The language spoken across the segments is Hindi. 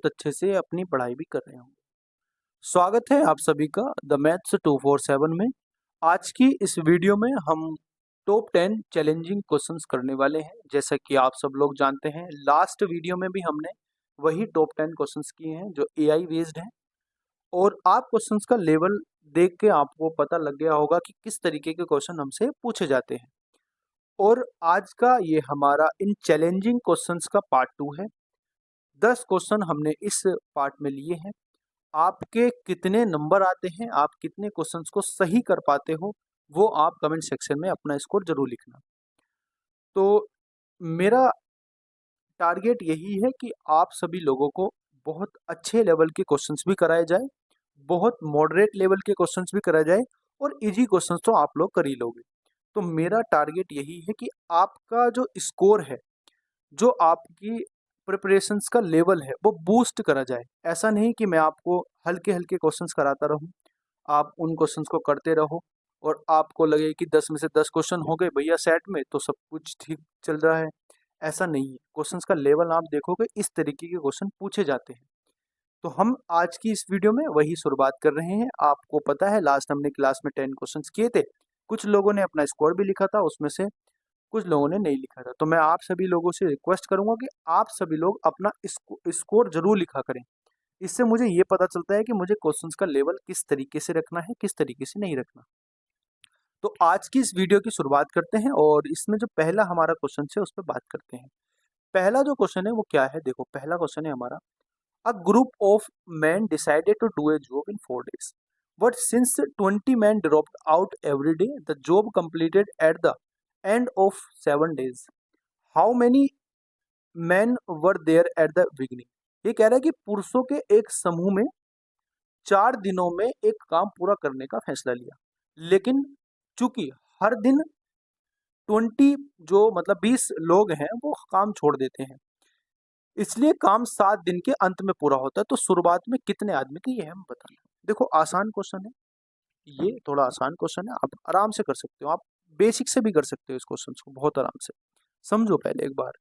अच्छे से अपनी पढ़ाई भी कर रहे हों। स्वागत है आप सभी का द मैथ्स 247 में। आज की इस वीडियो में हम टॉप 10 चैलेंजिंग क्वेश्चंस करने वाले हैं। जैसा कि आप सब लोग जानते हैं, लास्ट वीडियो में भी हमने वही टॉप 10 क्वेश्चंस किए हैं जो एआई बेस्ड हैं, और आप क्वेश्चंस का लेवल देख के आपको पता लग गया होगा कि किस तरीके के क्वेश्चन हमसे पूछे जाते हैं। और आज का ये हमारा इन चैलेंजिंग क्वेश्चंस का पार्ट 2 है। 10 क्वेश्चन हमने इस पार्ट में लिए हैं। आपके कितने नंबर आते हैं, आप कितने क्वेश्चंस को सही कर पाते हो, वो आप कमेंट सेक्शन में अपना स्कोर जरूर लिखना। तो मेरा टारगेट यही है कि आप सभी लोगों को बहुत अच्छे लेवल के क्वेश्चंस भी कराए जाए, बहुत मॉडरेट लेवल के क्वेश्चंस भी कराए जाए, और इजी क्वेश्चंस तो आप लोग कर ही लोगे। तो मेरा टारगेट यही है कि आपका जो स्कोर है, जो आपकी प्रिपरेशंस का लेवल है, वो बूस्ट करा जाए। ऐसा नहीं कि मैं आपको हल्के हल्के क्वेश्चंस कराता रहूं, आप उन क्वेश्चंस को करते रहो और आपको लगे कि 10 में से 10 क्वेश्चन हो गए भैया सेट में, तो सब कुछ ठीक चल रहा है। ऐसा नहीं है। क्वेश्चंस का लेवल आप देखोगे, इस तरीके के क्वेश्चन पूछे जाते हैं। तो हम आज की इस वीडियो में वही शुरुआत कर रहे हैं। आपको पता है लास्ट हमने क्लास में 10 क्वेश्चंस किए थे। कुछ लोगों ने अपना स्कोर भी लिखा था, उसमें से कुछ लोगों ने नहीं लिखा था। तो मैं आप सभी लोगों से रिक्वेस्ट करूंगा कि आप सभी लोग अपना स्कोर जरूर लिखा करें। इससे मुझे ये पता चलता है कि मुझे क्वेश्चंस का लेवल किस तरीके से रखना है, किस तरीके से नहीं रखना। तो आज की इस वीडियो की शुरुआत करते हैं, और इसमें जो पहला हमारा क्वेश्चन है उस पर बात करते हैं। पहला जो क्वेश्चन है वो क्या है, देखो पहला क्वेश्चन है हमारा। A group of men decided to do a job in 4 days, but since 20 men dropped out every day, the job completed at the end of 7 days. How many men were there at the beginning? ये कह रहा है कि पुरुषों के एक समूह में 4 दिनों में एक काम पूरा करने का फैसला लिया, लेकिन चूंकि हर दिन 20 जो मतलब 20 लोग हैं वो काम छोड़ देते हैं, इसलिए काम 7 दिन के अंत में पूरा होता है। तो शुरुआत में कितने आदमी की, ये हम बताना। देखो आसान क्वेश्चन है, ये थोड़ा आसान क्वेश्चन है, आप आराम से कर सकते हो। आप बेसिक से भी कर सकते हो इस क्वेश्चन को बहुत आराम से। समझो पहले एक बार।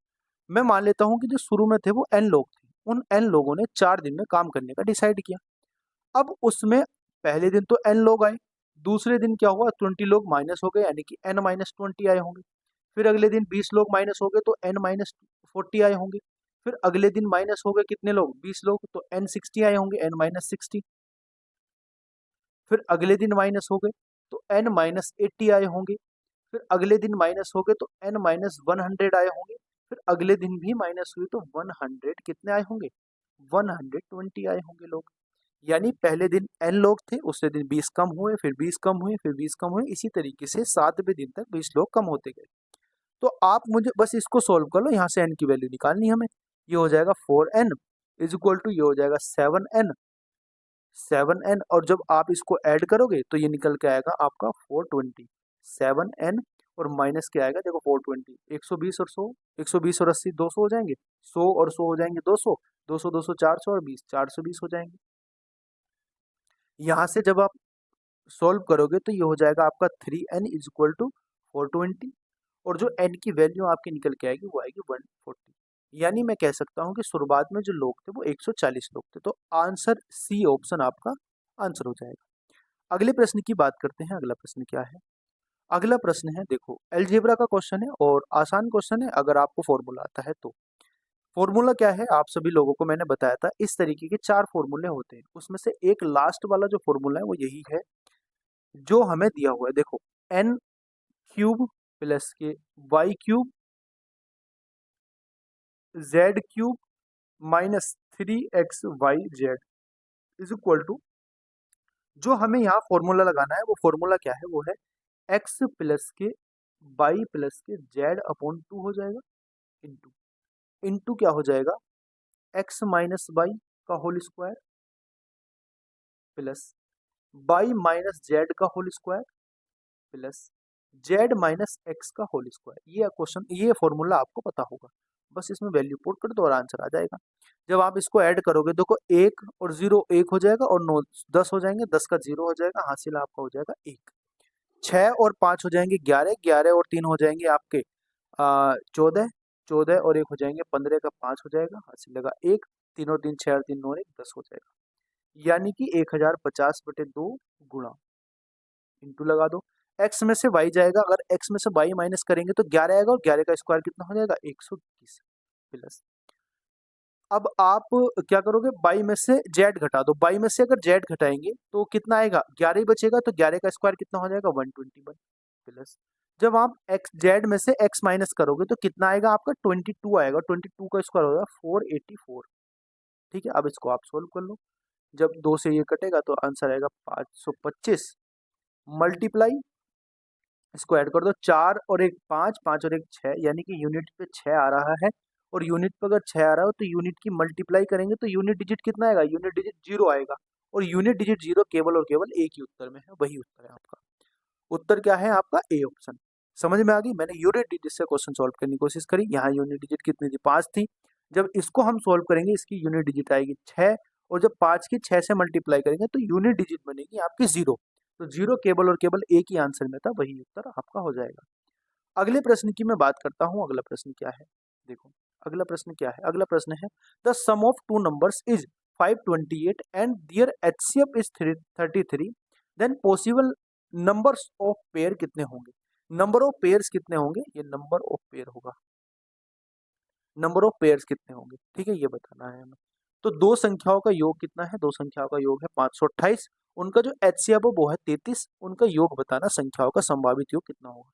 मैं मान लेता हूँ कि जो शुरू में थे वो एन लोग थे। उन एन लोगों ने 4 दिन में काम करने का डिसाइड किया। अब उसमें पहले दिन तो एन लोग आए, दूसरे दिन क्या हुआ, 20 लोग माइनस हो गए, यानी कि एन माइनस 20 आए होंगे। फिर अगले दिन 20 लोग माइनस हो गए तो एन माइनस 40 आए होंगे। फिर अगले दिन माइनस हो गए कितने लोग, 20 लोग, तो एन 60 आए होंगे, एन माइनस 60। फिर अगले दिन माइनस हो गए तो एन माइनस 80 आए होंगे। फिर अगले दिन माइनस हो गए तो एन माइनस 100 आए होंगे। फिर अगले दिन भी माइनस हुए तो 100 कितने आए होंगे, 120 आए होंगे लोग। यानी पहले दिन एन लोग थे, उससे दिन 20 कम हुए, फिर 20 कम हुए, फिर 20 कम हुए, इसी तरीके से 7वें दिन तक 20 लोग कम होते गए। तो आप मुझे बस इसको सोल्व कर लो, यहाँ से एन की वैल्यू निकालनी है हमें। ये हो जाएगा 4n इज इक्वल टू, ये हो जाएगा 7n, और जब आप इसको ऐड करोगे तो ये निकल के आएगा आपका 420। 7n और माइनस क्या आएगा, देखो 420, 120 और 100, 120 और 80 200 हो जाएंगे, 100 और 100 हो जाएंगे 200, 200 200 400 और 20 420 हो जाएंगे। यहाँ से जब आप सॉल्व करोगे तो ये हो जाएगा आपका 3n इज इक्वल टू 420, और जो n की वैल्यू आपकी निकल के आएगी वो आएगी 140। यानी मैं कह सकता हूँ कि शुरुआत में जो लोग थे वो 140 लोग थे। तो आंसर सी ऑप्शन आपका आंसर हो जाएगा। अगले प्रश्न की बात करते हैं। अगला प्रश्न क्या है, अगला प्रश्न है, देखो अलजेब्रा का क्वेश्चन है और आसान क्वेश्चन है अगर आपको फॉर्मूला आता है तो। फॉर्मूला क्या है, आप सभी लोगों को मैंने बताया था, इस तरीके के 4 फॉर्मूले होते हैं। उसमें से एक लास्ट वाला जो फॉर्मूला है वो यही है जो हमें दिया हुआ है। देखो एन क्यूब प्लस के Y cube Z cube minus 3xyz is equal to, जो हमें यहाँ फॉर्मूला लगाना है वो फॉर्मूला क्या है, वो है x प्लस के वाई प्लस के जेड अपॉन 2 हो जाएगा, इंटू इंटू क्या हो जाएगा, x माइनस वाई का whole square plus y minus z का whole square plus z minus x का होल स्क्वायर। ये क्वेश्चन, ये फॉर्मूला आपको पता होगा, बस इसमें वैल्यू पुट कर दो और आंसर आ जाएगा। जब आप इसको ऐड करोगे देखो 1 और 0 1 हो जाएगा, और 9 10 हो जाएंगे, 10 का 0 हो जाएगा, हासिल आपका हो जाएगा 1। 6 और 5 हो जाएंगे 11, 11 और 3 हो जाएंगे आपके 14, 14 और 1 हो जाएंगे 15 का 5 हो जाएगा, हासिल लगा 1। 3 और 3 6 और 3 9 और 1 10 हो जाएगा, यानी कि 1050/2 गुणा इंटू लगा दो। x में से y जाएगा, अगर x में से y माइनस करेंगे तो 11 आएगा, और 11 का स्क्वायर कितना हो जाएगा 120 प्लस। अब आप क्या करोगे, y में से z घटा दो, y में से अगर z घटाएंगे तो कितना आएगा, 11 ही बचेगा, तो 11 का स्क्वायर कितना हो जाएगा 121 प्लस। जब आप x z में से x माइनस करोगे तो कितना आएगा आपका 22 आएगा, 22 का स्क्वायर होगा 484। ठीक है, अब इसको आप सोल्व कर लो। जब 2 से ये कटेगा तो आंसर आएगा 525 मल्टीप्लाई, इसको ऐड कर दो, 4 और 1 5, 5 और 1 6, यानी कि यूनिट पे 6 आ रहा है, और यूनिट पे अगर 6 आ रहा हो तो यूनिट की मल्टीप्लाई करेंगे तो यूनिट डिजिट कितना आएगा, यूनिट डिजिट 0 आएगा, और यूनिट डिजिट 0 केवल और केवल एक ही उत्तर में है, वही उत्तर है आपका। उत्तर क्या है आपका, ए ऑप्शन। समझ में आ गई, मैंने यूनिट डिजिट से क्वेश्चन सॉल्व करने की कोशिश करी, यहाँ यूनिट डिजिट कितनी थी 5 थी, जब इसको हम सॉल्व करेंगे इसकी यूनिट डिजिट आएगी 6, और जब 5 की 6 से मल्टीप्लाई करेंगे तो यूनिट डिजिट बनेगी आपकी 0, तो 0 केवल और केवल एक ही आंसर में था, वही उत्तर आपका हो जाएगा। अगले प्रश्न की मैं बात करता हूँ, अगला प्रश्न क्या है, देखो अगला प्रश्न क्या है, अगला प्रश्न है the sum of two numbers is 528 and their HCF is 33, then possible numbers of pair कितने होंगे। नंबर ऑफ पेयर्स कितने होंगे, ये नंबर ऑफ पेयर होगा, नंबर ऑफ पेयर्स कितने होंगे, ठीक है, ये बताना है हमें। तो दो संख्याओं का योग कितना है, दो संख्याओं का योग है 528, उनका जो एचसीएफ है वो है 33, उनका योग बताना, संख्याओं का संभावित योग कितना होगा।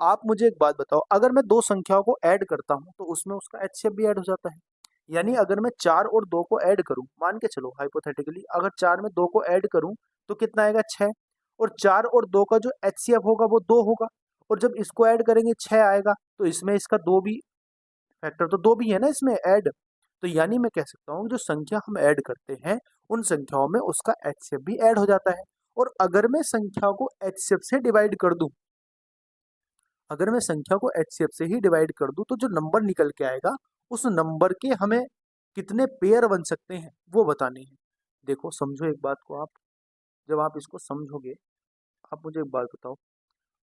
आप मुझे एक बात बताओ, अगर मैं दो संख्याओं को ऐड करता हूं तो उसमें उसका एचसीएफ भी ऐड हो जाता है, यानी अगर मैं 4 और 2 को ऐड करूं, मान के चलो हाइपोथेटिकली, अगर 4 में 2 को ऐड करूं तो कितना आएगा 6, और 4 और 2 का जो एचसीएफ होगा वो 2 होगा, और जब इसको ऐड करेंगे 6 आएगा, तो इसमें इसका 2 भी, फैक्टर तो 2 भी है ना इसमें ऐड, तो यानी मैं कह सकता हूँ जो संख्या हम ऐड करते हैं उन संख्याओं में उसका एचसीएफ भी ऐड हो जाता है। और अगर मैं संख्या को एचसीएफ से डिवाइड कर दूं, अगर मैं संख्या को एचसीएफ से ही डिवाइड कर दूं तो जो नंबर निकल के आएगा उस नंबर के हमें कितने पेयर बन सकते हैं वो बताने हैं। देखो समझो एक बात को आप, जब आप इसको समझोगे, आप मुझे एक बात बताओ,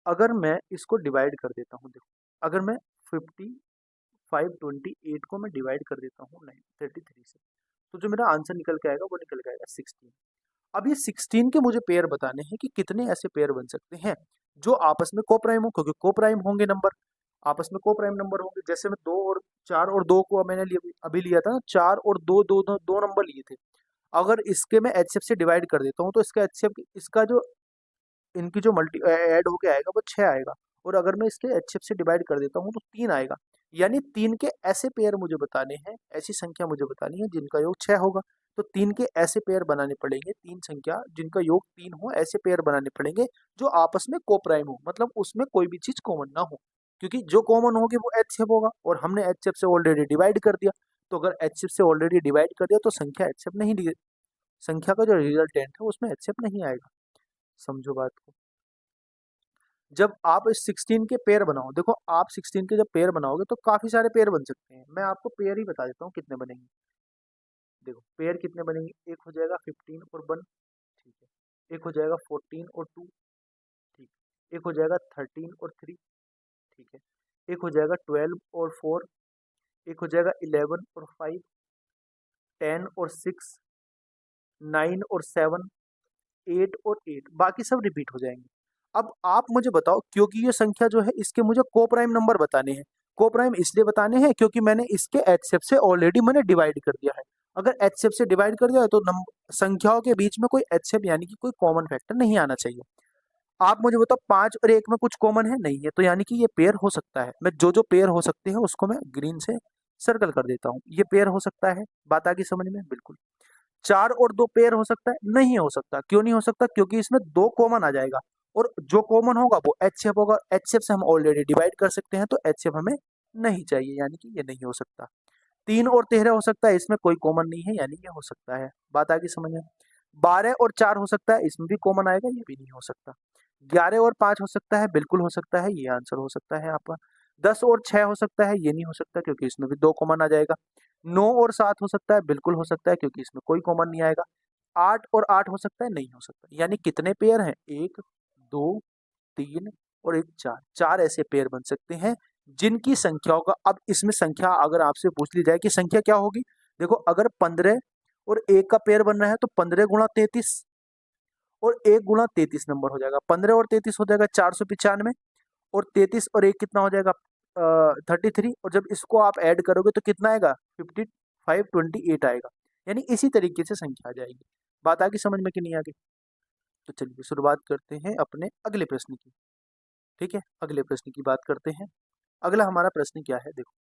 अगर मैं इसको डिवाइड कर देता हूँ, देखो अगर मैं 528 को मैं डिवाइड कर देता हूँ 33 से, तो जो मेरा आंसर निकल के आएगा वो निकल के आएगा 16। अब ये 16 के मुझे पेयर बताने हैं कि कितने ऐसे पेयर बन सकते हैं जो आपस में कोप्राइम हो, क्योंकि कोप्राइम होंगे नंबर, आपस में कोप्राइम नंबर होंगे। जैसे मैं 2 और 4 और 2 को मैंने अभी लिया था ना, 4 और 2 दो, दो, दो नंबर लिए थे, अगर इसके मैं एचसीएफ से डिवाइड कर देता हूँ तो इसका एचसीएफ, इसका जो इनकी जो मल्टी ऐड होके आएगा वो 6 आएगा, और अगर मैं इसके एचसीएफ से डिवाइड कर देता हूँ तो 3 आएगा, यानी 3 के ऐसे पेयर मुझे बताने हैं, ऐसी संख्या मुझे बतानी है जिनका योग 6 होगा। तो 3 के ऐसे पेयर बनाने पड़ेंगे, 3 संख्या जिनका योग 3 हो, ऐसे पेयर बनाने पड़ेंगे जो आपस में कोप्राइम हो, मतलब उसमें कोई भी चीज कॉमन ना हो, क्योंकि जो कॉमन होगी वो एचसीएफ होगा, और हमने एचसीएफ से ऑलरेडी डिवाइड कर दिया, तो अगर एचसीएफ से ऑलरेडी डिवाइड कर दिया तो संख्या एचसीएफ नहीं, संख्या का जो रिजल्टेंट है उसमें एचसीएफ नहीं आएगा। समझो बात को। जब आप इस 16 के पेयर बनाओ, देखो आप 16 के जब पेयर बनाओगे तो काफी सारे पेयर बन सकते हैं, मैं आपको पेयर ही बता देता हूँ कितने बनेंगे। देखो पेयर कितने बनेंगे, एक हो जाएगा 15 और 1, ठीक है, एक हो जाएगा 14 और 2, ठीक है, एक हो जाएगा 13 और 3, ठीक है, एक हो जाएगा 12 और 4, एक हो जाएगा 11 और 5, 10 और 6, 9 और 7, 8 और 8, बाकी सब रिपीट हो जाएंगे। अब आप मुझे बताओ, क्योंकि ये संख्या जो है इसके मुझे कोप्राइम नंबर बताने हैं, कोप्राइम इसलिए बताने हैं क्योंकि मैंने इसके एचसीएफ से ऑलरेडी मैंने डिवाइड कर दिया है। अगर एचसीएफ से डिवाइड कर दिया है तो संख्याओं के बीच में कोई एचसीएफ यानी कि कोई कॉमन फैक्टर नहीं आना चाहिए। आप मुझे बताओ 5 और 1 में कुछ कॉमन है, नहीं है, तो यानी कि ये पेयर हो सकता है। मैं जो जो पेयर हो सकते हैं उसको मैं ग्रीन से सर्कल कर देता हूँ, ये पेयर हो सकता है। बात आ गई समझ में, बिल्कुल। 4 और 2 पेयर हो सकता है, नहीं हो सकता, क्यों नहीं हो सकता, क्योंकि इसमें 2 कॉमन आ जाएगा, और जो कॉमन होगा वो एचसीएफ होगा, एचसीएफ से हम ऑलरेडी डिवाइड कर सकते हैं, तो एचसीएफ हमें नहीं चाहिए, यानी कि ये नहीं हो सकता। 3 और 13 हो सकता है, इसमें कोई कॉमन नहीं है, यानी ये हो सकता है। बात आ गई समझ में। 12 और 4 हो सकता है, इसमें भी कॉमन आएगा, ये भी नहीं हो सकता। 11 और 5 हो सकता है, बिल्कुल हो सकता है, ये आंसर हो सकता है आपका। 10 और 6 हो सकता है, ये नहीं हो सकता क्योंकि इसमें भी 2 कॉमन आ जाएगा। 9 और 7 हो सकता है, बिल्कुल हो सकता है क्योंकि इसमें कोई कॉमन नहीं आएगा। 8 और 8 हो सकता है, नहीं हो सकता। यानी कितने पेयर हैं, 1 2 3 और 1 4, 4 ऐसे पेयर बन सकते हैं जिनकी संख्याओं का, अब इसमें संख्या अगर आपसे पूछ ली जाए कि संख्या क्या होगी, देखो अगर 15 और 1 का पेयर बन रहा है तो 15 गुणा 33 और 1 गुणा 33 नंबर हो जाएगा। 15 और 33 हो जाएगा 495 और 33 और 1 कितना हो जाएगा 33। और जब इसको आप ऐड करोगे तो कितना आएगा 5528 आएगा। यानी इसी तरीके से संख्या आ जाएगी। बात आगे समझ में कि नहीं आगे? तो चलिए शुरुआत करते हैं अपने अगले प्रश्न की। ठीक है, अगले प्रश्न की बात करते हैं। अगला हमारा प्रश्न क्या है, देखो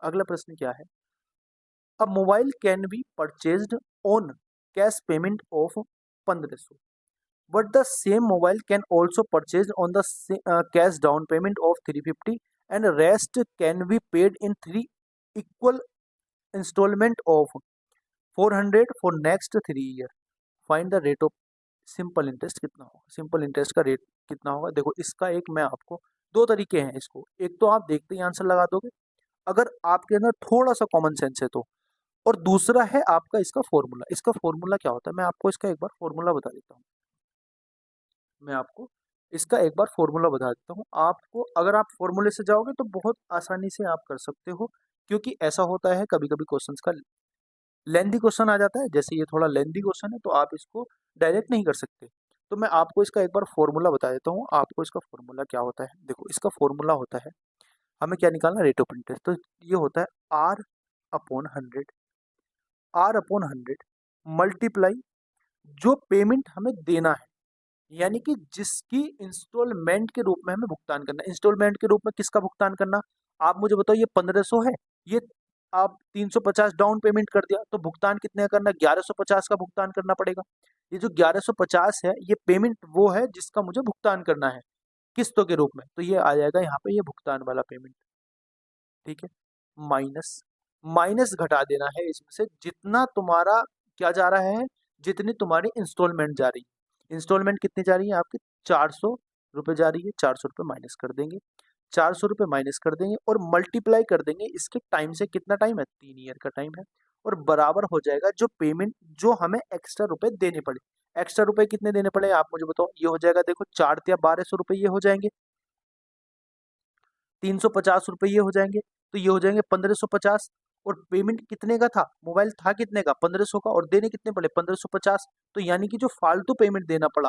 अगला प्रश्न क्या है। अ mobile can be purchased on cash payment of 1500 but the same mobile can also purchased on the cash down payment of 350 and rest can be paid in 3 equal installment of 400 for next 3 year. Find the rate of simple interest कितना होगा, सिंपल इंटरेस्ट का रेट कितना होगा। देखो इसका एक मैं आपको दो तरीके हैं इसको, एक तो आप देखते ही आंसर लगा दोगे अगर आपके अंदर थोड़ा सा कॉमन सेंस है तो, और दूसरा है आपका इसका फॉर्मूला। इसका फॉर्मूला क्या होता है मैं आपको इसका एक बार फॉर्मूला बता देता हूँ। मैं आपको इसका एक बार फॉर्मूला बता देता हूँ। आपको अगर आप फॉर्मूले से जाओगे तो बहुत आसानी से आप कर सकते हो, क्योंकि ऐसा होता है कभी कभी क्वेश्चंस का लेंदी क्वेश्चन आ जाता है। जैसे ये थोड़ा लेंदी क्वेश्चन है तो आप इसको डायरेक्ट नहीं कर सकते। तो मैं आपको इसका एक बार फॉर्मूला बता देता हूँ। आपको इसका फॉर्मूला क्या होता है, देखो इसका फॉर्मूला होता है, हमें क्या निकालना, रेट ऑफ इंटरेस्ट। तो ये होता है R/100, R/100 मल्टीप्लाई जो पेमेंट हमें देना है, यानी कि जिसकी इंस्टॉलमेंट के रूप में हमें भुगतान करना है। इंस्टॉलमेंट के रूप में किसका भुगतान करना, आप मुझे बताओ। ये 1500 है, ये आप 350 डाउन पेमेंट कर दिया तो भुगतान कितने का करना, 1150 का भुगतान करना पड़ेगा। ये जो 1150 है ये पेमेंट वो है जिसका मुझे भुगतान करना है किस्तों के रूप में, तो ये आ जाएगा यहाँ पे ये भुगतान वाला पेमेंट। ठीक है, माइनस माइनस घटा देना है इसमें से जितना तुम्हारा क्या जा रहा है, जितनी तुम्हारी इंस्टॉलमेंट जा रही है। इंस्टॉलमेंट कितनी जा रही है आपकी, 400 रुपये जा रही है। 400 रुपये माइनस कर देंगे, 400 रुपये माइनस कर देंगे और मल्टीप्लाई कर देंगे इसके टाइम से। कितना टाइम है, 3 ईयर का टाइम है। और बराबर हो जाएगा जो पेमेंट जो हमें एक्स्ट्रा रुपए देने पड़े। एक्स्ट्रा रुपए कितने देने पड़े आप मुझे बताओ। ये हो जाएगा देखो 4 या 1200 रुपये ये हो जाएंगे, 350 रुपये ये हो जाएंगे, तो ये हो जाएंगे 1550। और पेमेंट कितने का था, मोबाइल था कितने का, 1500 का, और देने कितने पड़े 1550। तो यानी कि जो फालतू पेमेंट देना पड़ा,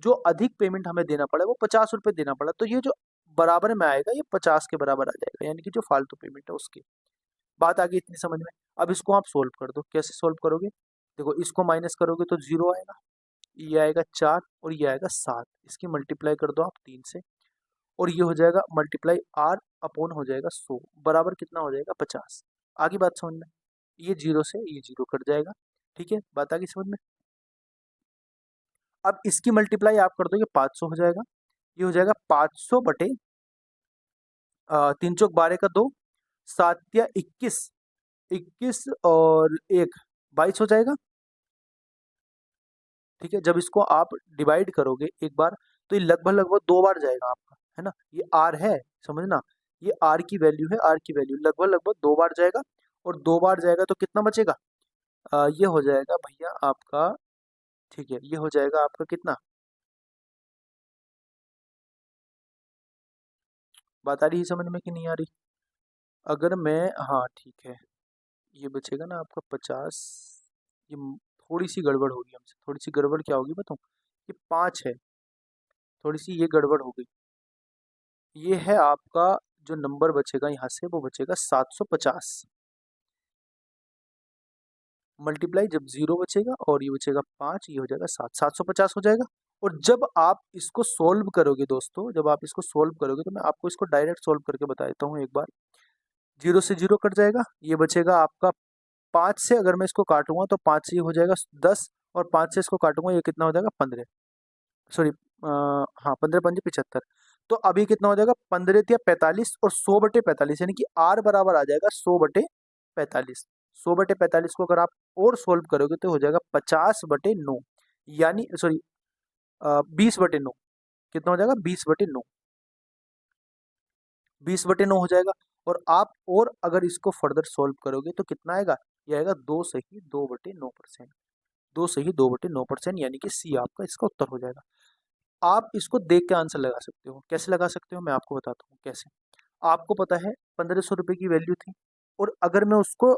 जो अधिक पेमेंट हमें देना पड़ा वो 50 रुपये देना पड़ा। तो ये जो बराबर में आएगा ये 50 के बराबर आ जाएगा, यानी कि जो फालतू पेमेंट है उसकी। बात आ गई इतनी समझ में। अब इसको आप सोल्व कर दो। कैसे सोल्व करोगे, देखो इसको माइनस करोगे तो 0 आएगा, ये आएगा 4 और ये आएगा 7। इसकी मल्टीप्लाई कर दो आप 3 से और ये हो जाएगा मल्टीप्लाई R/100 हो जाएगा 100 बराबर कितना हो जाएगा 50। आगे बात समझ में, ये 0 से ये 0 कट जाएगा। ठीक है, बात आगे समझ में। अब इसकी मल्टीप्लाई आप कर दो, ये 500 हो जाएगा। ये हो जाएगा 500 बटे 3 चौक 12 का 2, 7 या 21, 21 और 1 22 हो जाएगा। ठीक है, जब इसको आप डिवाइड करोगे एक बार तो ये लगभग लगभग 2 बार जाएगा आपका, है ना। ये R है, समझना, ये R की वैल्यू है। R की वैल्यू लगभग लगभग 2 बार जाएगा, और 2 बार जाएगा तो कितना बचेगा, ये हो जाएगा भैया आपका, ठीक है, ये हो जाएगा आपका कितना, बात आ रही है समझ में कि नहीं आ रही। अगर मैं, हाँ ठीक है, ये बचेगा ना आपका 50। ये थोड़ी सी गड़बड़ होगी हमसे, थोड़ी सी गड़बड़ क्या होगी बताऊँ, ये 5 है, थोड़ी सी ये गड़बड़ हो गई। ये है आपका जो नंबर बचेगा यहाँ से वो बचेगा 750 मल्टीप्लाई जब 0 बचेगा और ये बचेगा 5, ये हो जाएगा 750 हो जाएगा। और जब आप इसको सोल्व करोगे दोस्तों, जब आप इसको सोल्व करोगे तो मैं आपको इसको डायरेक्ट सोल्व करके बता देता हूँ एक बार। 0 से 0 कट जाएगा, ये बचेगा आपका 5 से, अगर मैं इसको काटूंगा तो 5 से ये हो जाएगा 10, और 5 से इसको काटूंगा ये कितना हो जाएगा 15, सॉरी हाँ 15×5 = 75। तो अभी कितना हो जाएगा 15×45 और 100/45, यानी कि R बराबर आ जाएगा 100/45। 100/45 को अगर आप और सोल्व करोगे तो हो जाएगा 50/9, यानी सॉरी 20/9। कितना हो जाएगा 20/9, 20/9 हो जाएगा। और आप और अगर इसको फर्दर सोल्व करोगे तो कितना आएगा, ये आएगा 2/2/9%। 2/2/9%, यानी कि सी आपका इसका उत्तर हो जाएगा। आप इसको देख के आंसर लगा सकते हो। कैसे लगा सकते हो मैं आपको बताता हूँ कैसे। आपको पता है 1500 रुपये की वैल्यू थी, और अगर मैं उसको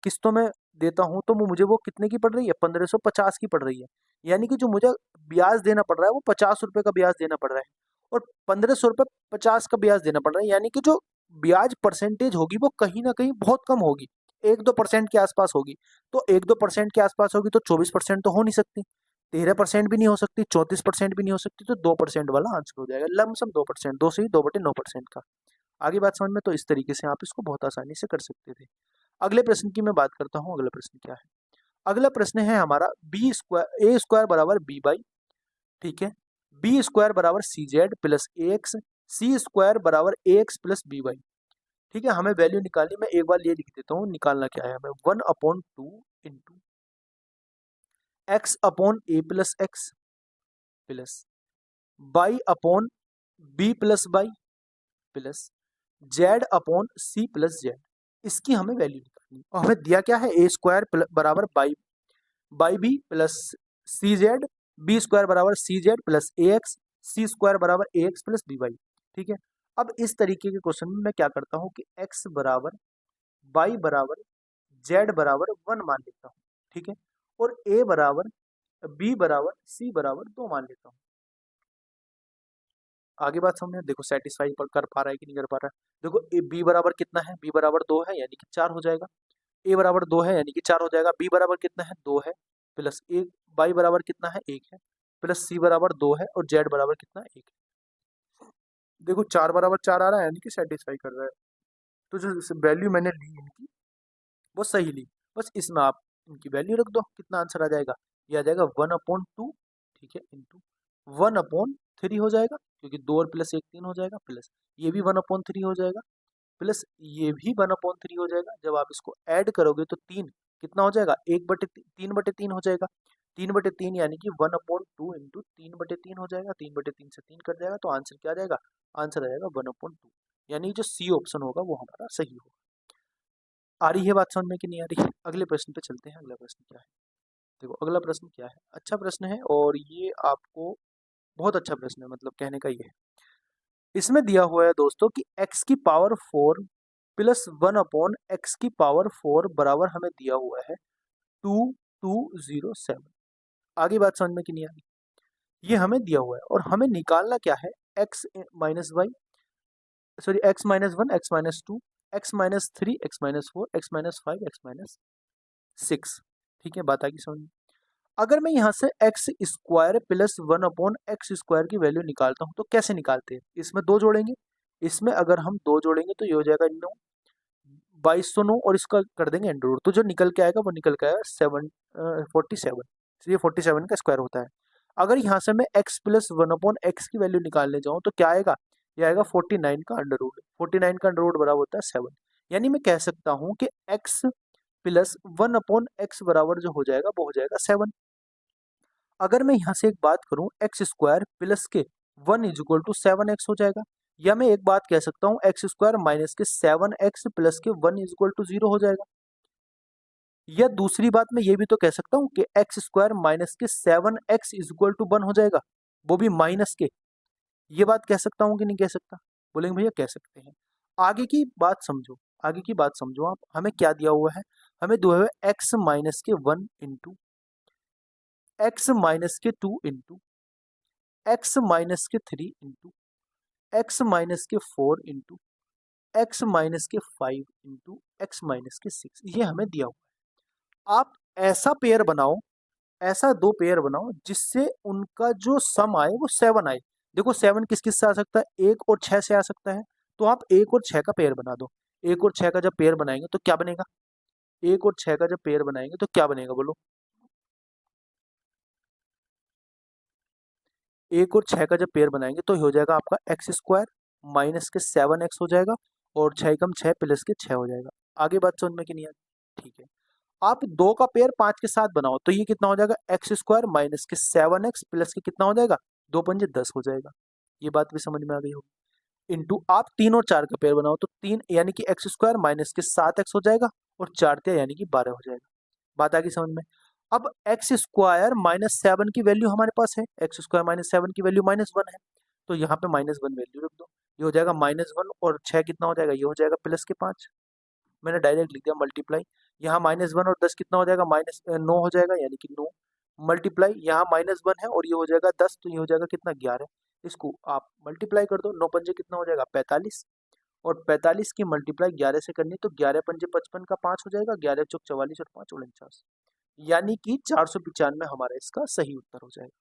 किस्तों में देता हूँ तो मुझे वो कितने की पड़ रही है, 1550 की पड़ रही है। यानी कि जो मुझे ब्याज देना पड़ रहा है वो 50 रुपए का ब्याज देना पड़ रहा है, और 1500 रुपये 50 का ब्याज देना पड़ रहा है। यानी कि जो ब्याज परसेंटेज होगी वो कहीं ना कहीं बहुत कम होगी, 1-2% के आसपास होगी। तो 1-2% के आसपास होगी तो 24% तो हो नहीं सकती, 13% भी नहीं हो सकती, 34% भी नहीं हो सकती, तो 2% वाला आंसर हो जाएगा, लमसम 2%, 2 से ही 2/9% का। आगे बात समझ में, तो इस तरीके से आप इसको बहुत आसानी से कर सकते थे। अगले प्रश्न की मैं बात करता हूँ। अगला प्रश्न क्या है? अगला प्रश्न है हमारा बी स्क्वायर ए स्क्वायर बराबर बी बाई, ठीक है, बी स्क्वायर बराबर C Z plus A X, C square बराबर A X plus B Y. ठीक है, हमें वैल्यू निकालनी, मैं एक बार ये लिख देता हूँ, निकालना क्या है हमें, 1/2 into X upon A plus X plus Y upon B plus Y plus Z upon C plus Z. इसकी हमें वैल्यू निकालनी, और हमें दिया क्या है, ए स्क्वायर बराबर Y Y B plus C Z, B square बराबर C Z plus A X, C square बराबर A X plus B Y. ठीक है, अब इस तरीके के क्वेश्चन में मैं क्या करता हूँ कि एक्स बराबर बाई बराबर जेड बराबर 1 मान लेता हूँ, ठीक है, और ए बराबर बी बराबर सी बराबर 2 मान लेता हूँ। आगे बात समझ में, देखो सेटिस्फाई कर पा रहा है कि नहीं कर पा रहा है। देखो बी बराबर कितना है, बी बराबर 2 है यानी कि 4 हो जाएगा, ए बराबर 2 है यानी कि 4 हो जाएगा, बी बराबर कितना है, 2 है, प्लस ए बाई बराबर कितना है, 1 है, प्लस सी बराबर 2 है, और जेड बराबर कितना है, 1 है। देखो 4 बराबर 4 आ रहा है यानी कि सेटिस्फाई कर रहा है। तो जो वैल्यू मैंने ली इनकी वो सही ली, बस इसमें आप इनकी वैल्यू रख दो, कितना आंसर आ जाएगा, ये आ जाएगा 1/2, ठीक है, इंटू 1/3 हो जाएगा, क्योंकि 2 और प्लस 1 3 हो जाएगा, प्लस ये भी 1/3 हो जाएगा, प्लस ये भी 1/3 हो जाएगा। जब आप इसको ऐड करोगे तो 3 कितना हो जाएगा, 3/3 हो जाएगा, 3/3 यानी कि 1/2 इंटू 3/3 हो जाएगा, 3/3 से 3 कट जाएगा, तो आंसर क्या आ जाएगा, आंसर आ जाएगा 1/2, यानी जो सी ऑप्शन होगा वो हमारा सही होगा। आ रही है बात समझ में कि नहीं आ रही है? अगले प्रश्न पे चलते हैं। अगला प्रश्न क्या है, देखो अगला प्रश्न क्या है, अच्छा प्रश्न है, और ये आपको बहुत अच्छा प्रश्न है, मतलब कहने का ये है। इसमें दिया हुआ है दोस्तों कि x की पावर 4 प्लस 1/x⁴ बराबर हमें दिया हुआ है 2207। आगे बात समझ में कि नहीं आ रही? ये हमें दिया हुआ है और हमें निकालना क्या है, x minus Y, sorry x-1, x-2, x-3, x-4, x-5, x-6। ठीक है, बात आगे समझ में। अगर मैं यहाँ से एक्स स्क्वायर प्लस 1/x² की वैल्यू निकालता हूँ तो कैसे निकालते हैं, इसमें 2 जोड़ेंगे, इसमें अगर हम 2 जोड़ेंगे तो ये हो जाएगा 9, 2209, और इसका कर देंगे अंडर रूट, तो जो निकल के आएगा वो निकल के आएगा 47, तो ये 47 का स्क्वायर होता है। अगर यहाँ से मैं x प्लस 1/x की वैल्यू निकालने जाऊँ तो क्या आएगा, ये आएगा 49 का अंडर रूट, 49 का अंडर रूट बराबर होता है 7। यानी मैं कह सकता हूँ कि x प्लस 1/x बराबर जो हो जाएगा वो हो जाएगा 7। अगर मैं यहाँ से एक बात करूँ, एक्स स्क्वायर प्लस के 1 = 7x हो जाएगा, या मैं एक बात कह सकता हूँ एक्स स्क्वायर माइनस के 7x प्लस के 1 = 0 हो जाएगा, या दूसरी बात मैं ये भी तो कह सकता हूँ कि एक्स स्क्वायर माइनस के 7x = 1 हो जाएगा, वो भी माइनस के। ये बात कह सकता हूँ कि नहीं कह सकता, बोलेंगे भैया कह सकते हैं। आगे की बात समझो, आगे की बात समझो आप, हमें क्या दिया हुआ है, हमें दिया हुआ है x माइनस के 1 इंटू एक्स माइनस के 2 इंटू एक्स माइनस के 3 इंटू एक्स माइनस के 4 इंटू एक्स माइनस के 5 इंटू एक्स माइनस के 6, ये हमें दिया हुआ है। आप ऐसा पेयर बनाओ, ऐसा 2 पेयर बनाओ जिससे उनका जो सम आए वो 7 आए। देखो 7 किस किस से आ सकता है, 1 और 6 से आ सकता है, तो आप 1 और 6 का पेयर बना दो। 1 और 6 का जब पेयर बनाएंगे तो क्या बनेगा, 1 और 6 का जब पेयर बनाएंगे तो क्या बनेगा बोलो, 1 और 6 का जब पेयर बनाएंगे तो हो जाएगा आपका एक्स स्क्वायर माइनस के 7x हो जाएगा, और 6 कम 6 प्लस के 6 हो जाएगा। आगे बात समझ में कि नहीं आती? ठीक है, आप 2 का पेयर 5 के साथ बनाओ तो ये कितना हो जाएगा, एक्स स्क्वायर माइनस के 7x प्लस के कितना हो जाएगा, 2 पंजे 10 हो जाएगा। ये बात भी समझ में आ गई होगी। इंटू आप 3 और 4 का पेयर बनाओ तो 3 यानी कि एक्स स्क्वायर माइनस के 7x हो जाएगा, और 4 यानी कि 12 हो जाएगा। बात आ गई समझ में। अब एक्स स्क्वायर माइनस 7 की वैल्यू हमारे पास है, एक्स स्क्वायर माइनस 7 की वैल्यू -1 है, तो यहाँ पे -1 वैल्यू रख दो, ये हो जाएगा -1, और 6 कितना हो जाएगा, ये हो जाएगा +5। मैंने डायरेक्ट लिख दिया मल्टीप्लाई, यहाँ -1 और 10 कितना हो जाएगा, -9 हो जाएगा, यानी कि 9 मल्टीप्लाई यहाँ -1 है और ये हो जाएगा 10, तो ये हो जाएगा कितना, 11। इसको आप मल्टीप्लाई कर दो, 9 पंजे कितना हो जाएगा, 45, और 45 की मल्टीप्लाई 11 से करनी, तो 11 पंजे 55 का 5 हो जाएगा, 11 चौक 44 और 5 49, यानी कि 495 हमारा इसका सही उत्तर हो जाएगा।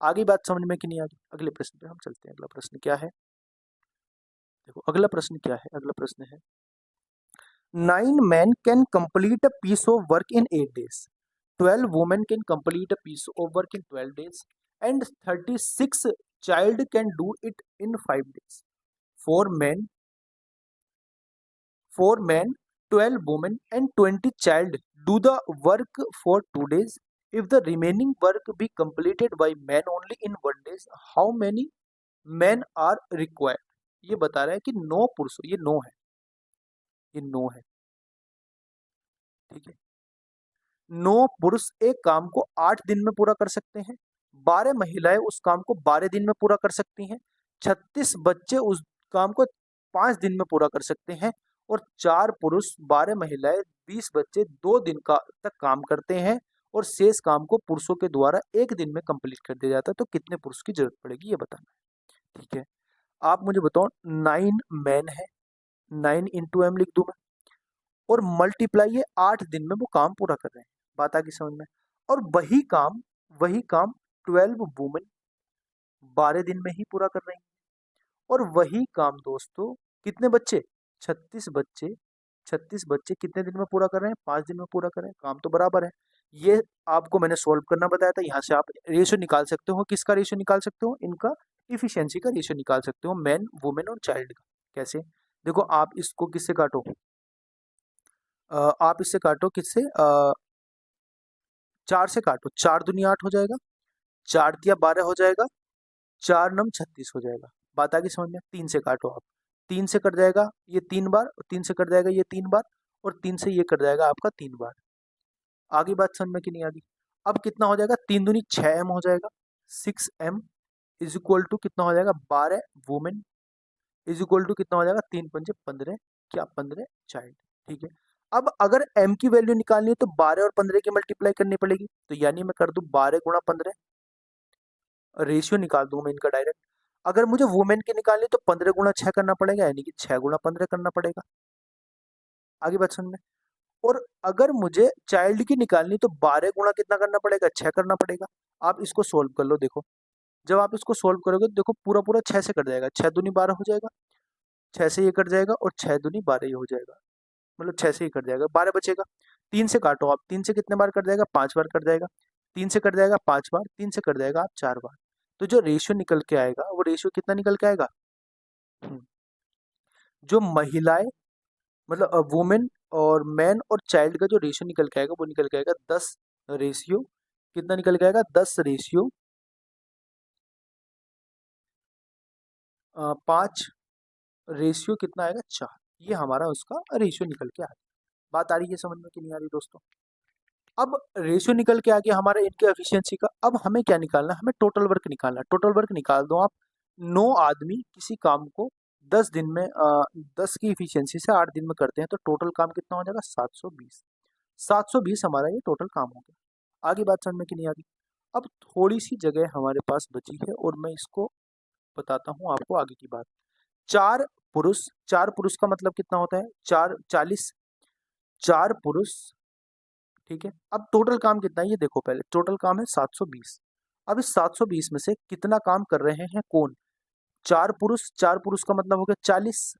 आगे बात समझ में कि नहीं आ गई? अगले प्रश्न पे हम चलते हैं। अगला प्रश्न क्या है, देखो अगला प्रश्न क्या है, अगला प्रश्न है 9 men can complete a piece of work in 8 days, 12 women can complete a piece of work in 12 days, and 36 child can do it in 5 days. 4 men, 12 women and 20 child do the work for 2 days. If the remaining work be completed by men only in 1 day, how many men are required? ये बता रहा है कि 9 पुरुष, ये 9 है, ये 9 है, ठीक है। 9 पुरुष एक काम को 8 दिन में पूरा कर सकते हैं, 12 महिलाएं उस काम को 12 दिन में पूरा कर सकती हैं, 36 बच्चे उस काम को 5 दिन में पूरा कर सकते हैं, और 4 पुरुष 12 महिलाएं 20 बच्चे 2 दिन का तक काम करते हैं, और शेष काम को पुरुषों के द्वारा 1 दिन में कंप्लीट कर दिया जाता है। तो कितने पुरुष की जरूरत पड़ेगी ये बताना है, ठीक है। आप मुझे बताओ, 9 मैन है, 9 इंटू एम लिख दूं मैं, और मल्टीप्लाई ये 8 दिन में वो काम पूरा कर रहे हैं, बात आ गई समझ में। और वही काम 12 वुमेन 12 दिन में ही पूरा कर रही हैं, और वही काम दोस्तों कितने बच्चे, 36 बच्चे कितने दिन में पूरा कर रहे हैं, 5 दिन में पूरा कर रहे हैं, काम तो बराबर है। ये आपको मैंने सोल्व करना बताया था, यहाँ से आप रेशियो निकाल सकते हो, किसका रेशियो निकाल सकते हो, इनका इफिशियंसी का रेशियो निकाल सकते हो, मैन वुमेन और चाइल्ड का। कैसे, देखो आप इसको किससे काटो, आप इससे काटो किससे, 4 से काटो, 4 दूनी 8 हो जाएगा, 4 तिया 12 हो जाएगा, 4 नम 36 हो जाएगा, बात आ गई समझ में। 3 से काटो आप, 3 से कट जाएगा ये 3 बार, 3 से कट जाएगा ये 3 बार, और 3 से ये कट जाएगा आपका 3 बार। आगे बात समझ में कि नहीं आ गई? अब कितना हो जाएगा, 3 दूनी 6m हो जाएगा, 6m इज इक्वल टू कितना हो जाएगा, 12 वुमेन इज इक्वल टू कितना हो जाएगा, 3 पंजे 15, क्या 15 चाइल्ड, ठीक है। अब अगर m की वैल्यू निकालनी है तो 12 और 15 की मल्टीप्लाई करनी पड़ेगी, तो यानी मैं कर दूं 12 गुणा 15, रेशियो निकाल दूंगा मैं इनका डायरेक्ट। अगर मुझे वुमेन की निकालनी तो 15 गुणा 6 करना पड़ेगा, यानी कि 6 गुणा 15 करना पड़ेगा। आगे बात समझ में। और अगर मुझे चाइल्ड की निकालनी तो 12 गुणा कितना करना पड़ेगा, 6 करना पड़ेगा। आप इसको सोल्व कर लो, देखो जब आप इसको सोल्व करोगे तो देखो पूरा पूरा 6 से कट जाएगा, 6 दूनी 12 हो जाएगा, 6 से ये कट जाएगा, और 6 दूनी 12 ही हो जाएगा, मतलब 6 से ही कट जाएगा, 12 बचेगा। 3 से काटो आप, 3 से कितने बार कट जाएगा, 5 बार कट जाएगा, 3 से कट जाएगा 5 बार, 3 से कट जाएगा आप 4 बार। तो जो रेशियो निकल के आएगा वो रेशियो कितना निकल के आएगा, जो महिलाएं मतलब वुमेन और मैन और चाइल्ड का जो रेशियो निकल के आएगा वो निकल के आएगा 10 रेशियो, कितना निकल के आएगा, 10 रेशियो 5 रेशियो कितना आएगा, 4। ये हमारा उसका रेशियो निकल के आ गया। बात आ रही है समझ में कि नहीं आ रही दोस्तों? अब रेशियो निकल के आ गया हमारा इनके एफिशिएंसी का। अब हमें क्या निकालना है, हमें टोटल वर्क निकालना है। टोटल वर्क निकाल दो आप, 9 आदमी किसी काम को 10 दिन में 10 की इफिशियंसी से 8 दिन में करते हैं, तो टोटल काम कितना हो जाएगा, 720। 720 हमारा ये टोटल काम हो गया। आगे बात समझ में कि नहीं आ गई? अब थोड़ी सी जगह हमारे पास बची है और मैं इसको बताता हूँ आपको आगे की बात। 4 पुरुष का मतलब कितना होता है, 40, 4 पुरुष, ठीक है। अब टोटल काम कितना है ये देखो, पहले टोटल काम है 720। अब इस 720 में से कितना काम कर रहे हैं कौन, 4 पुरुष। 4 पुरुष का मतलब हो गया 40,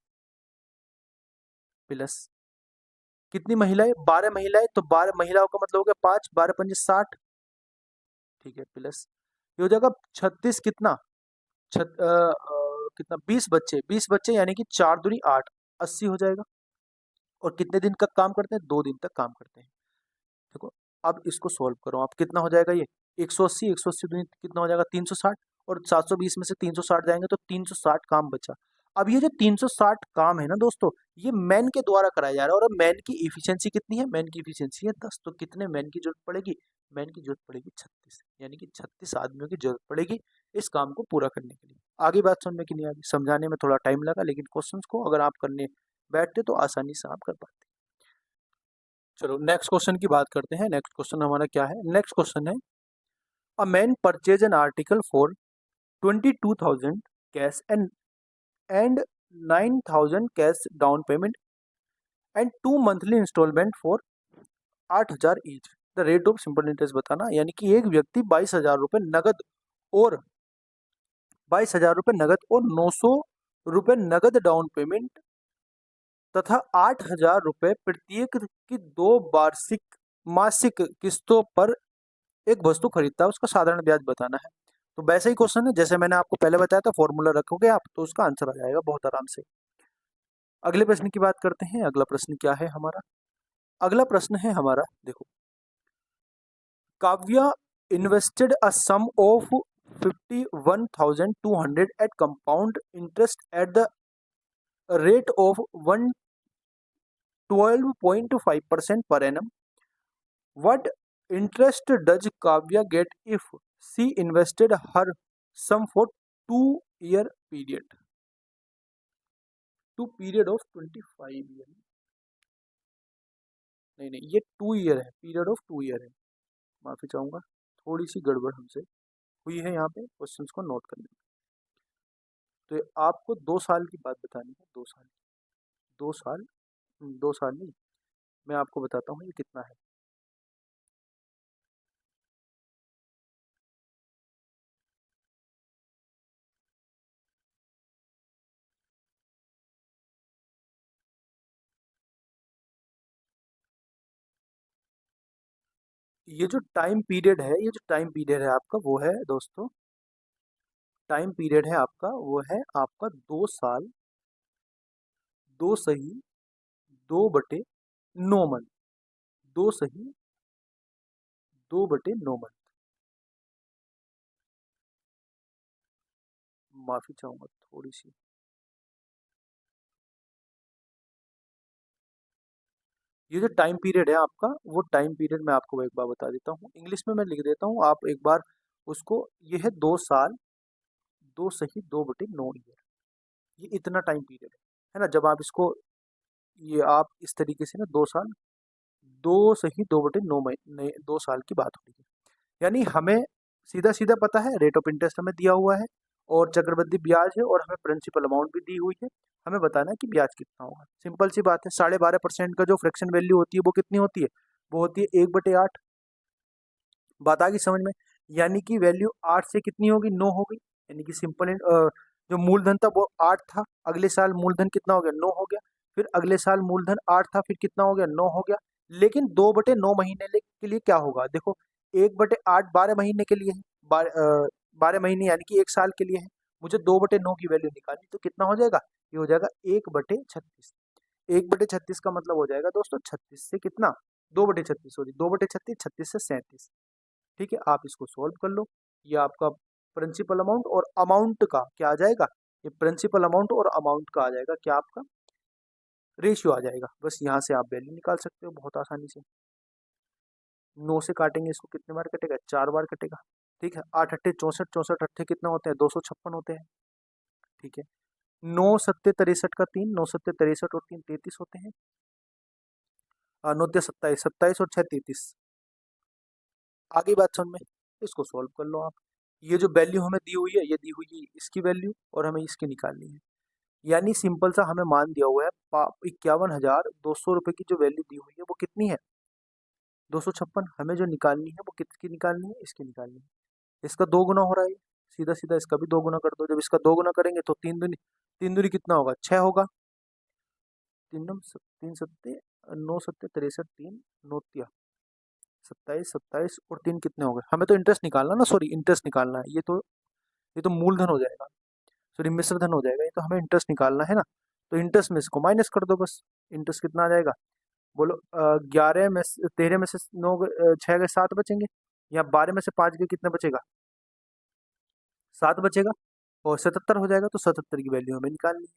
प्लस कितनी महिलाएं, 12 महिलाएं, तो 12 महिलाओं का मतलब हो गया 5, 12 पंजे 60, ठीक है, प्लस ये हो जाएगा 36, कितना कितना 20 बच्चे, 20 बच्चे यानी कि 4 दूनी 8, 80 हो जाएगा। और कितने दिन का काम करते हैं, 2 दिन तक काम करते हैं। देखो अब इसको सोल्व करो आप, कितना हो जाएगा ये 180, 180 दूनी कितना हो जाएगा 360, और 720 में से 360 जाएंगे तो 360 काम बचा। अब ये जो 360 काम है ना दोस्तों, ये मैन के द्वारा कराया जा रहा है, और मैन की इफिशियंसी कितनी है, मैन की इफिशियंसी है 10, तो कितने मैन की जरूरत पड़ेगी, मैन की जरूरत पड़ेगी 36, यानी कि 36 आदमियों की जरूरत पड़ेगी इस काम को पूरा करने के लिए। आगे बात समझ में कि नहीं आ गई? समझाने में थोड़ा टाइम लगा, लेकिन क्वेश्चंस को अगर आप करने बैठते तो आसानी से आप कर पाते। चलो नेक्स्ट क्वेश्चन की बात करते हैं। नेक्स्ट क्वेश्चन हमारा क्या है? नेक्स्ट क्वेश्चन है, a man purchase an article for 22,000 cash and 9,000 cash down payment and 2 monthly instalment for 8,000 each. The rate of simple interest बताना। यानी कि एक व्यक्ति 22,000 रुपये नगद और 22,000 रुपये नगद और 900 रुपये नगद डाउन पेमेंट तथा 8,000 रुपये प्रत्येक की 2 वार्षिक मासिक किस्तों पर एक वस्तु खरीदता है, उसका साधारण ब्याज बताना है। तो वैसे ही क्वेश्चन है जैसे मैंने आपको पहले बताया था, फॉर्मूला रखोगे आप तो उसका आंसर आ जाएगा बहुत आराम से। अगले प्रश्न की बात करते हैं। अगला प्रश्न क्या है हमारा? अगला प्रश्न है हमारा, देखो, Kavya invested a sum of 51,200 at compound interest at the rate of 112.5% per annum. What interest does Kavya get if she invested her sum for 2 year period? 2 period of 25 year? नहीं, ये 2 ईयर है, पीरियड ऑफ 2 ईयर है। माफी चाहूंगा, थोड़ी सी गड़बड़ हमसे हुई है यहाँ पे क्वेश्चंस को नोट करने में। तो ये आपको 2 साल की बात बतानी है। 2 साल, 2 साल, 2 साल नहीं, मैं आपको बताता हूँ ये कितना है। ये जो टाइम पीरियड है, ये जो टाइम पीरियड है आपका, वो है दोस्तों, टाइम पीरियड है आपका, वो है आपका 2 साल, 2 सही 2/9 मंथ, 2 सही 2/9 मंथ। माफी चाहूंगा थोड़ी सी। ये जो टाइम पीरियड है आपका, वो टाइम पीरियड मैं आपको एक बार बता देता हूँ, इंग्लिश में मैं लिख देता हूँ, आप एक बार उसको, ये है 2 साल 2 सही 2/9 ईयर। ये इतना टाइम पीरियड है ना। जब आप इसको, ये आप इस तरीके से ना, 2 साल 2 सही 2/9 महीने, 2 साल की बात हो रही है। यानी हमें सीधा सीधा पता है रेट ऑफ इंटरेस्ट हमें दिया हुआ है और चक्रवृद्धि ब्याज है और हमें प्रिंसिपल अमाउंट भी दी हुई है। हमें बताना है कि ब्याज कितना होगा। सिंपल सी बात है, 12.5% का जो फ्रैक्शन वैल्यू होती है वो कितनी होती है? वो होती है 1/8। बात आ गई समझ में? यानी कि वैल्यू 8 से कितनी होगी? 9 हो गई। यानी कि सिंपल जो मूलधन था वो 8 था, अगले साल मूलधन कितना हो गया? 9 हो गया। फिर अगले साल मूलधन 8 था, फिर कितना हो गया? 9 हो गया। लेकिन 2/9 महीने के लिए क्या होगा? देखो, 1/8 12 महीने के लिए है, 12 महीने यानी कि 1 साल के लिए है। मुझे 2/9 की वैल्यू निकालनी, तो कितना हो जाएगा? ये हो जाएगा 1/36। 1/36 का मतलब हो जाएगा दोस्तों 36 से कितना? 2/36, सॉरी 2/36, 36 से 37। ठीक है, आप इसको सोल्व कर लो। ये आपका प्रिंसिपल अमाउंट और अमाउंट का क्या आ जाएगा? ये प्रिंसिपल अमाउंट और अमाउंट का आ जाएगा क्या? आपका रेशियो आ जाएगा। बस यहाँ से आप वैल्यू निकाल सकते हो बहुत आसानी से। 9 से काटेंगे इसको, कितने बार कटेगा? 4 बार कटेगा। ठीक है, 8 अट्ठे 64, 64 अट्ठे कितना होते हैं? 256 होते हैं। ठीक है, 9 सत्ते 63 का 3, 9 सत्ते 63 और 3 33 होते हैं। 9 तिया 27, 27 और 6 33। आगे बात समझ में? इसको सोल्व कर लो आप। ये जो वैल्यू हमें दी हुई है, ये दी हुई है इसकी वैल्यू और हमें इसकी निकालनी है। यानी सिंपल सा हमें मान दिया हुआ है 51,200 रुपये की जो वैल्यू दी हुई है वो कितनी है? 256। हमें जो निकालनी है वो किसकी निकालनी है? इसकी निकालनी है। इसका 2 गुना हो रहा है, सीधा सीधा इसका भी 2 गुना कर दो। जब इसका 2 गुना करेंगे तो 3 दूनी कितना होगा? 6 होगा। 3 9 सत्ते 63, 3 9 तिया 27, 27 और 3 कितने हो गए? हमें तो इंटरेस्ट निकालना ना, सॉरी इंटरेस्ट निकालना है। ये तो मूलधन हो जाएगा, सॉरी मिश्र धन हो जाएगा। ये तो हमें इंटरेस्ट निकालना है ना, तो इंटरेस्ट में इसको माइनस कर दो बस। इंटरेस्ट कितना आ जाएगा? बोलो, 11 में 13 में से 9 6 गए 7 बचेंगे, या 12 में से 5 गए कितना बचेगा? 7 बचेगा और 77 हो जाएगा। तो 77 की वैल्यू हमें निकालनी है।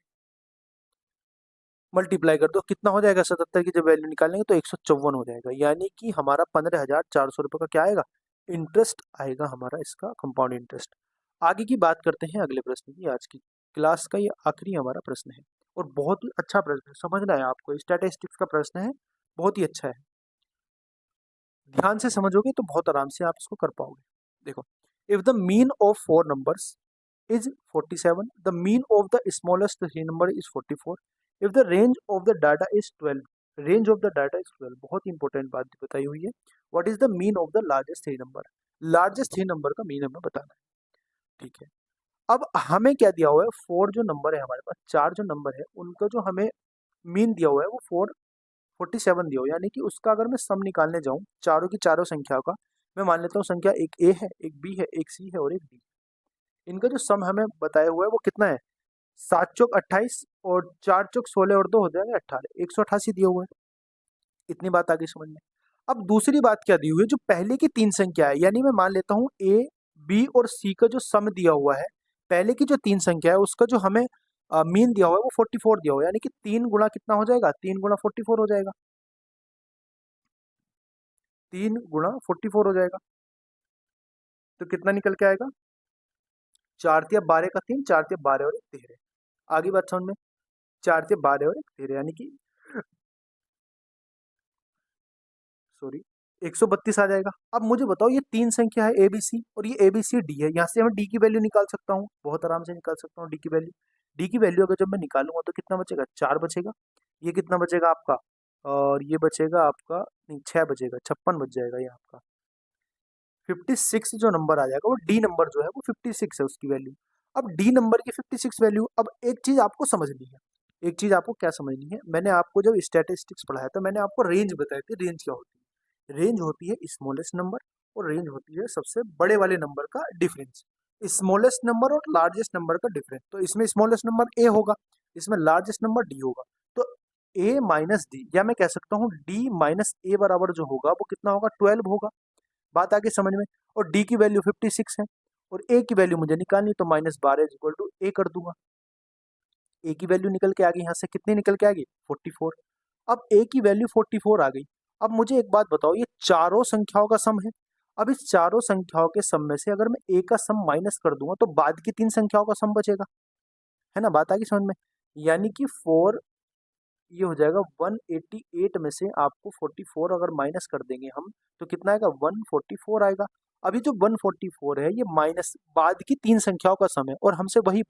मल्टीप्लाई कर दो, कितना हो जाएगा? 77 की जब वैल्यू निकालेंगे तो 154 हो जाएगा। यानी कि हमारा 15,400 रुपये का क्या आएगा? इंटरेस्ट आएगा हमारा, इसका कंपाउंड इंटरेस्ट। आगे की बात करते हैं अगले प्रश्न की। आज की क्लास का ये आखिरी हमारा प्रश्न है और बहुत ही अच्छा प्रश्न है, समझना है आपको। स्टैटिस्टिक्स का प्रश्न है, बहुत ही अच्छा है। ध्यान से समझोगे तो बहुत आराम से आप इसको कर पाओगे। देखो, if the mean of 4 numbers is 47, the mean of the smallest 3 number is 44, if the range of the data is 12, range of the data is 12, बहुत इंपॉर्टेंट बात बताई हुई है। what is the mean of the largest 3 number, largest 3 number का मीन हमें बताना है। ठीक है, अब हमें क्या दिया हुआ है, 4 जो नंबर है हमारे पास, 4 जो नंबर है उनका जो हमें मीन दिया हुआ है वो 447 दिया हुआ है, यानी कि उसका अगर मैं सम निकालने जाऊं चारों की चारों संख्याओं का, मैं मान लेता हूँ संख्या एक ए है, एक बी है, एक सी है और एक डी। इनका जो सम हमें बताया हुआ है वो कितना है, 7 चौक 28 और 4 चौक 16 और 2 हो जाएंगे 18, 188 दिया हुआ है। इतनी बात आगे समझ में। अब दूसरी बात क्या दी हुई है, जो पहले की 3 संख्या है, यानी मैं मान लेता हूँ ए बी और सी का जो सम दिया हुआ है, पहले की जो 3 संख्या है उसका जो हमें मीन दिया हुआ है वो 44 दिया हुआ है, यानी कि 3 गुणा कितना हो जाएगा, 3 गुणा 44 हो जाएगा, 3 गुणा 44 हो जाएगा। तो कितना निकल के आएगा, 4 तिया 12 का 3, 4 तिया 12 और 1 13। आगे बात समझ में, 4 तिया 12 और 1 13, यानी कि सॉरी 132 आ जाएगा। अब मुझे बताओ, ये 3 संख्या है ए बी सी और ये ए बी सी डी है, यहाँ से मैं डी की वैल्यू निकाल सकता हूँ, बहुत आराम से निकाल सकता हूँ डी की वैल्यू। डी की वैल्यू अगर जब मैं निकालूंगा तो कितना बचेगा, 4 बचेगा। ये कितना बचेगा आपका, और ये बचेगा आपका, नहीं 6 बचेगा, 56 बच जाएगा ये आपका। 56 जो नंबर आ जाएगा वो डी नंबर जो है वो 56 है उसकी वैल्यू। अब डी नंबर की 56 वैल्यू, अब एक चीज आपको समझनी है, एक चीज आपको क्या समझनी है, मैंने आपको जब स्टैटिस्टिक्स पढ़ाया था मैंने आपको रेंज बताई थी, रेंज क्या होती है, रेंज होती है स्मॉलेस्ट नंबर और रेंज होती है सबसे बड़े वाले नंबर का डिफरेंस, स्मॉलेस्ट नंबर और लार्जेस्ट नंबर का डिफरेंस। तो इसमें स्मॉलेस्ट नंबर ए होगा, इसमें लार्जेस्ट नंबर डी होगा, तो ए माइनस डी, या मैं कह सकता हूँ डी माइनस ए बराबर जो होगा वो कितना होगा, 12 होगा। बात आगे समझ में। और डी की वैल्यू 56 है और ए की वैल्यू मुझे निकालनी, तो -12 इज इक्वल टू ए कर दूंगा। ए की वैल्यू निकल के आ गई, यहाँ से कितनी निकल के आ गई, 44। अब ए की वैल्यू 44 आ गई। अब मुझे एक बात बताओ, ये चारों संख्याओं का सम है। अब इस चारों संख्याओं के सम में से अगर मैं ए का सम माइनस कर दूंगा तो बाद की 3 संख्याओं का सम बचेगा, है ना, बात आ गई समझ में। यानी कि 4, ये हो जाएगा 188 में से आपको 44 अगर माइनस कर देंगे हम तो कितना आएगा, 144 आएगा। अभी जो 144 है ये माइनस बाद की 3 संख्याओं का सम है, और हमसे वही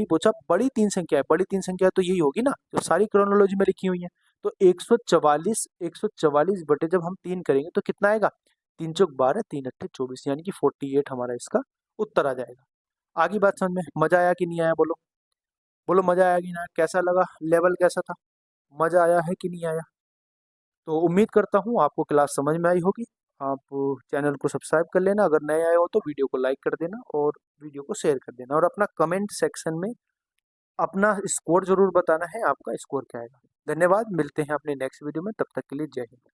पूछा बड़ी 3 संख्या है, बड़ी 3 संख्या तो यही होगी ना जो सारी क्रोनोलॉजी में लिखी हुई है। तो 144 बटे जब हम 3 करेंगे तो कितना आएगा, 3 चौक 12, 3 अट्ठे 24, यानी कि 48 हमारा इसका उत्तर आ जाएगा। आगे बात समझ में, मजा आया कि नहीं आया, बोलो बोलो, मजा आया कि नहीं आया, कैसा लगा, लेवल कैसा था, मजा आया है कि नहीं आया। तो उम्मीद करता हूँ आपको क्लास समझ में आई होगी। आप चैनल को सब्सक्राइब कर लेना, अगर नए आए हो तो वीडियो को लाइक कर देना और वीडियो को शेयर कर देना, और अपना कमेंट सेक्शन में अपना स्कोर जरूर बताना है, आपका स्कोर क्या आएगा। धन्यवाद, मिलते हैं अपने नेक्स्ट वीडियो में, तब तक के लिए जय हिंद।